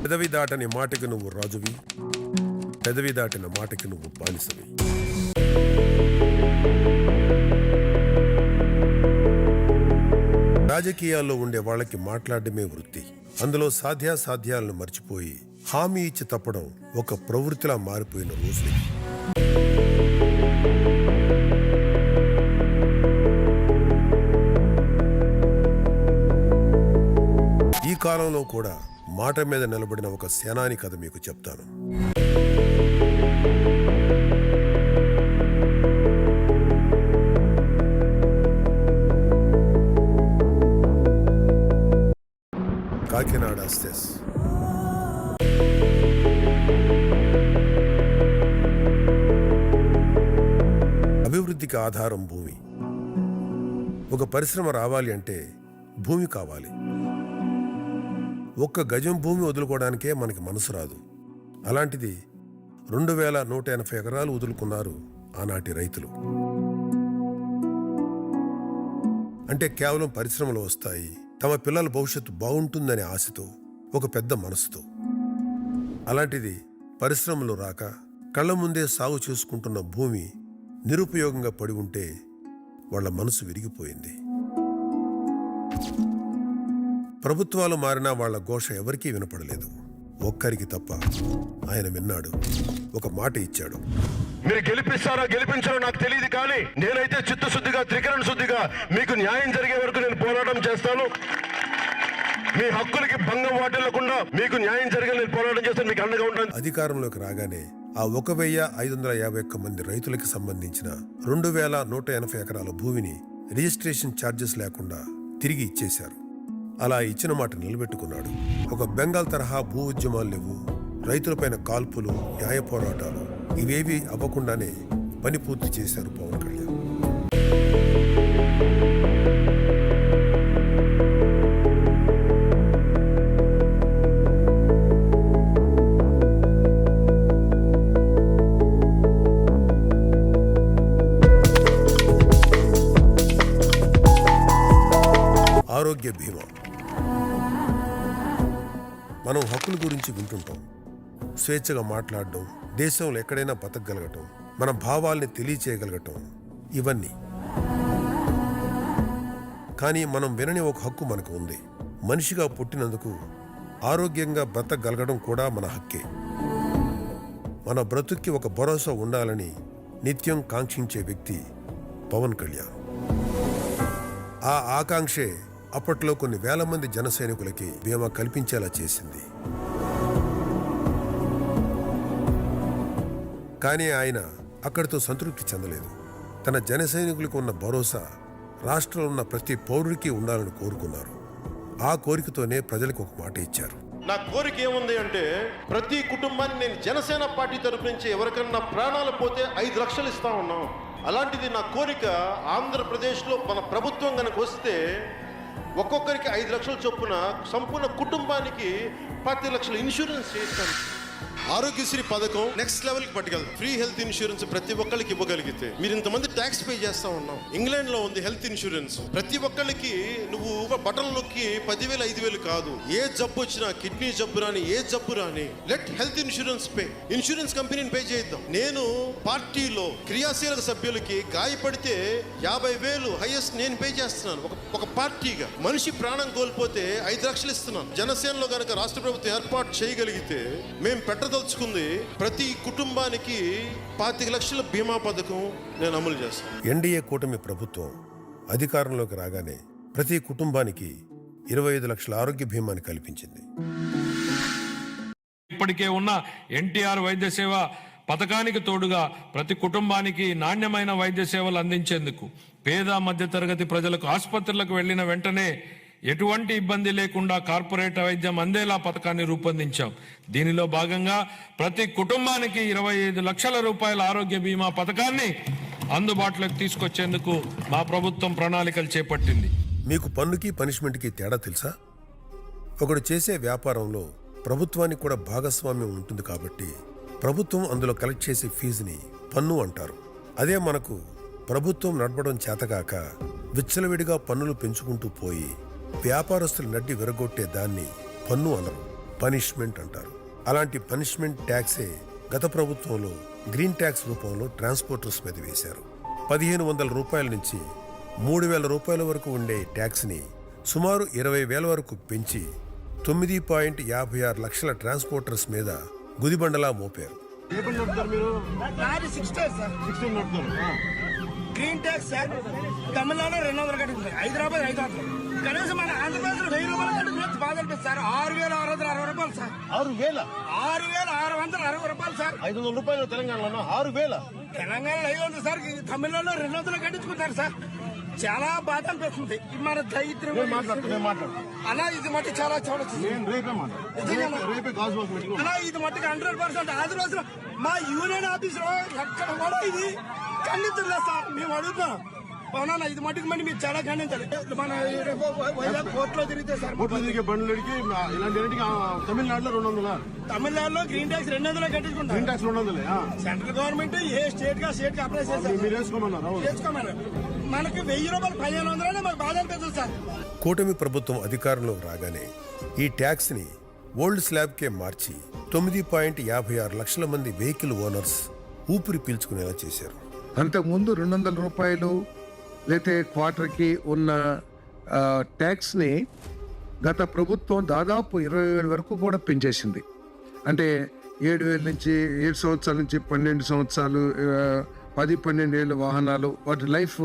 పెదవి దాటని మాటకి నువ్వు రాజువి, పెదవి దాటిన మాటకి నువ్వు బానిసవి. రాజకీయాల్లో ఉండే వాళ్ళకి మాట్లాడడమే వృత్తి. అందులో సాధ్యాసాధ్యాలను మర్చిపోయి హామీ ఇచ్చి తప్పడం ఒక ప్రవృత్తిలా మారిపోయిన రోజులు. ఈ కాలంలో కూడా మాట మీద నిలబడిన ఒక సేనాని కథ మీకు చెప్తాను. కాకినాడ సెస్. అభివృద్ధికి ఆధారం భూమి. ఒక పరిశ్రమ రావాలి అంటే భూమి కావాలి. ఒక్క గజం భూమి వదులుకోవడానికే మనకి మనసు రాదు. అలాంటిది 2180 ఎకరాలు వదులుకున్నారు ఆనాటి రైతులు. అంటే కేవలం పరిశ్రమలు వస్తాయి, తమ పిల్లల భవిష్యత్తు బాగుంటుందనే ఆశతో, ఒక పెద్ద మనసుతో. అలాంటిది పరిశ్రమలు రాక కళ్ల ముందే సాగు చేసుకుంటున్న భూమి నిరుపయోగంగా పడి ఉంటే వాళ్ల మనసు విరిగిపోయింది. ప్రభుత్వాలు మారినా వాళ్ల ఘోష ఎవరికీ వినపడలేదు. ఒక్కరికి తప్ప. ఆయన విన్నాడు, ఒక మాట ఇచ్చాడు. మీరు గెలిపిస్తారో గెలిపించారో నాకు తెలియదు, కానీ నేనైతే చిత్తశుద్ధిగా, త్రికరణ శుద్ధిగా మీకు న్యాయం జరిగే వరకు నేను పోరాటం చేస్తాను. మీ హక్కులకి భంగం వాటిల్లకుండా మీకు న్యాయం జరిగే నేను పోరాటం చేస్తాను, మీకు అండగా ఉంటాను. అధికారంలోకి రాగానే ఆ 1551 మంది రైతులకి సంబంధించిన 2180 ఎకరాల భూమిని రిజిస్ట్రేషన్ ఛార్జెస్ లేకుండా తిరిగి ఇచ్చేశారు. అలా ఇచ్చిన మాట నిలబెట్టుకున్నాడు. ఒక బెంగాల్ తరహా భూ ఉద్యమాలు లేవు, రైతులపైన కాల్పులు, న్యాయ పోరాటాలు ఇవేవి అవ్వకుండానే పని పూర్తి చేశారు పవన్ కళ్యాణ్. ఆరోగ్య బీమా. మనం హక్కుల గురించి వింటుంటాం. స్వేచ్ఛగా మాట్లాడడం, దేశంలో ఎక్కడైనా బతకగలగటం, మన భావాల్ని తెలియచేయగలగటం, ఇవన్నీ. కానీ మనం వినని ఒక హక్కు మనకు ఉంది. మనిషిగా పుట్టినందుకు ఆరోగ్యంగా బ్రతకగలగడం కూడా మన హక్కే. మన బ్రతుక్కి ఒక భరోసా ఉండాలని నిత్యం కాంక్షించే వ్యక్తి పవన్ కళ్యాణ్. ఆ ఆకాంక్షే అప్పట్లో కొన్ని వేల మంది జన సైనికులకి బీమా కల్పించేలా చేసింది. కానీ ఆయన అక్కడితో సంతృప్తి చెందలేదు. తన జన సైనికులకు ఉన్న భరోసా రాష్ట్రంలో ఉన్న ప్రతి పౌరుడికి ఉండాలని కోరుకున్నారు. ఆ కోరికతోనే ప్రజలకు ఒక మాట ఇచ్చారు. నా కోరిక ఏముంది అంటే, ప్రతి కుటుంబాన్ని నేను జనసేన పార్టీ తరపు నుంచి ఎవరికన్నా ప్రాణాలు పోతే 5 లక్షలు ఇస్తా ఉన్నాం. అలాంటిది నా కోరిక ఆంధ్రప్రదేశ్లో మన ప్రభుత్వం కనుక వస్తే ఒక్కొక్కరికి 5 లక్షల చొప్పున సంపూర్ణ కుటుంబానికి 10 లక్షల ఇన్సూరెన్స్ చేస్తాను. ఆరోగ్యశ్రీ పథకం నెక్స్ట్ లెవెల్కి పట్టుకెళ్తాం. ఫ్రీ హెల్త్ ఇన్సూరెన్స్ ప్రతి ఒక్కరికి ఇవ్వగలిగితే, మీరు ఇంతమంది ట్యాక్స్ పే చేస్తా ఉన్నాం. ఇంగ్లాండ్లో ఉంది హెల్త్ ఇన్సూరెన్స్. ప్రతి ఒక్కరికి నువ్వు బటన్ నొక్కి 10,000 5,000 కాదు. ఏ జబ్బు వచ్చినా, కిడ్నీ జబ్బు రాని, ఏ జబ్బు రాని, let health insurance pay. Insurance కంపెనీని పే చేద్దాం. నేను పార్టీలో క్రియాశీలక సభ్యులకి గాయపడితే 50,000 హైయెస్ట్ నేను పే చేస్తున్నాను. ఒక పార్టీగా మనిషి ప్రాణం కోల్పోతే 5 లక్షలు ఇస్తున్నాను. జనసేనలో కనుక రాష్ట్ర ప్రభుత్వం ఏర్పాటు చేయగలిగితే మేము పెట్టదలుచుకుంది ప్రతి కుటుంబానికి 25 లక్షల బీమా పథకం నేను అమలు చేస్తాను. ఎన్డీఏ కూటమి ప్రభుత్వం అధికారంలోకి రాగానే ప్రతి కుటుంబానికి 25 లక్షల ఆరోగ్య బీమాని కల్పించింది. ఇప్పటికే ఉన్న ఎన్టీఆర్ వైద్య సేవ పథకానికి తోడుగా ప్రతి కుటుంబానికి నాణ్యమైన వైద్య సేవలు అందించేందుకు పేద మధ్యతరగతి ప్రజలకు ఆసుపత్రులకు వెళ్లిన వెంటనే ఎటువంటి ఇబ్బంది లేకుండా కార్పొరేట్ వైద్యం అందేలా పథకాన్ని రూపొందించాం. దీనిలో భాగంగా ప్రతి కుటుంబానికి 25 లక్షల రూపాయల ఆరోగ్య బీమా పథకాన్ని అందుబాటులోకి తీసుకొచ్చేందుకు మా ప్రభుత్వం ప్రణాళికలు చేపట్టింది. మీకు పన్నుకి పనిష్మెంట్కి తేడా తెలుసా? ఒకడు చేసే వ్యాపారంలో ప్రభుత్వానికి కూడా భాగస్వామ్యం ఉంటుంది కాబట్టి ప్రభుత్వం అందులో కలెక్ట్ చేసే ఫీజుని పన్ను అంటారు. అదే మనకు ప్రభుత్వం నడపడం చేతగాక విచ్చలవిడిగా పన్నులు పెంచుకుంటూ పోయి వ్యాపారస్తులు నడ్డి విరగొట్టే దాన్ని పన్ను అనరు. పనిష్మెంట్ అంటారు. అలాంటి పనిష్మెంట్ ట్యాక్సే గత ప్రభుత్వంలో గ్రీన్ ట్యాక్స్ రూపంలో ట్రాన్స్పోర్టర్స్ మీద వేశారు. 1500 రూపాయల నుంచి 3000 రూపాయల వరకు ఉండే ట్యాక్స్ని సుమారు 20,000 వరకు పెంచి 9.56 లక్షల ట్రాన్స్పోర్టర్స్ మీద గుదిబండలా మోపారు. గ్రీన్ ట్యాక్స్ సార్ తమిళనాడు 200 కట్టుకుంటారు, హైదరాబాద్ 500, కనీసం మన ఆంధ్రప్రదేశ్ 1000 రూపాయలు కట్టుకుని బాధ అనిపిస్తుంది సార్. 6,660 రూపాయలు సార్. 6,660 రూపాయలు సార్. 500 రూపాయలు తెలంగాణలో 6,000. తెలంగాణలో 500 సార్, తమిళనాడులో 200 కట్టించుకుంటారు సార్. చాలా బాధ అనిపిస్తుంది. మన దరిద్రం అలా ఇది మట్టి చాలా చూడొచ్చు అలా ఇది మట్టికి 100%. ఆది రోజున మా యూనియన్ ఆఫీస్ లో ఎక్కడ కూడా ఇది ఖండించలేదు సార్. మేము అడుగుతాం అవునా, ఇది మట్టుకు మళ్ళీ మీరు చాలా ఖండించాలి. మన వైజాగ్ కోర్టులో తిరిగితే సార్ బండ్లకి ఇలాంటి తమిళనాడులో 200. తమిళనాడులో గ్రీన్ ట్యాక్స్ 200 కట్టించుకుంటారు. Green tax 200. సెంట్రల్ గవర్నమెంట్ ఏ స్టేట్ గా స్టేట్ కి అప్లై చేస్తారు. చేసుకోమన్నారు. మనకి 1000 రూపాయలు 1,500 మాకు బాధ అనిపిస్తుంది సార్. కూటమి ప్రభుత్వం అధికారంలోకి రాగానే ఈ ట్యాక్స్ని ఓల్డ్ స్లాబ్కే మార్చి 9.56 లక్షల మంది వెహికల్ ఓనర్స్ ఊపిరి పీల్చుకునేలా చేశారు. అంతకుముందు 200 రూపాయలు లేతే క్వార్టర్కి ఉన్న ట్యాక్స్ని గత ప్రభుత్వం దాదాపు 20,000 వరకు కూడా పెంచేసింది. అంటే 7,000 నుంచి 7 సంవత్సరాల నుంచి 12 సంవత్సరాలు 10-12 ఏళ్ళ వాహనాలు వాటి లైఫ్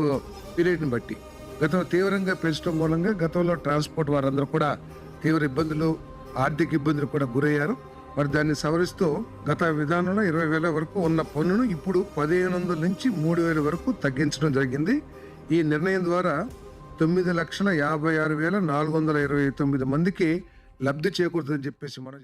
పీరియడ్ని బట్టి గతం తీవ్రంగా పెంచడం మూలంగా గతంలో ట్రాన్స్పోర్ట్ వారందరూ కూడా తీవ్ర ఇబ్బందులు, ఆర్థిక ఇబ్బందులు కూడా గురయ్యారు. మరి దాన్ని సవరిస్తూ గత విధానంలో 20,000 వరకు ఉన్న పన్నును ఇప్పుడు 1,500 నుంచి 3,000 వరకు తగ్గించడం జరిగింది. ఈ నిర్ణయం ద్వారా 9,56,429 మందికి లబ్ధి చేకూరుతుందని చెప్పేసి మనం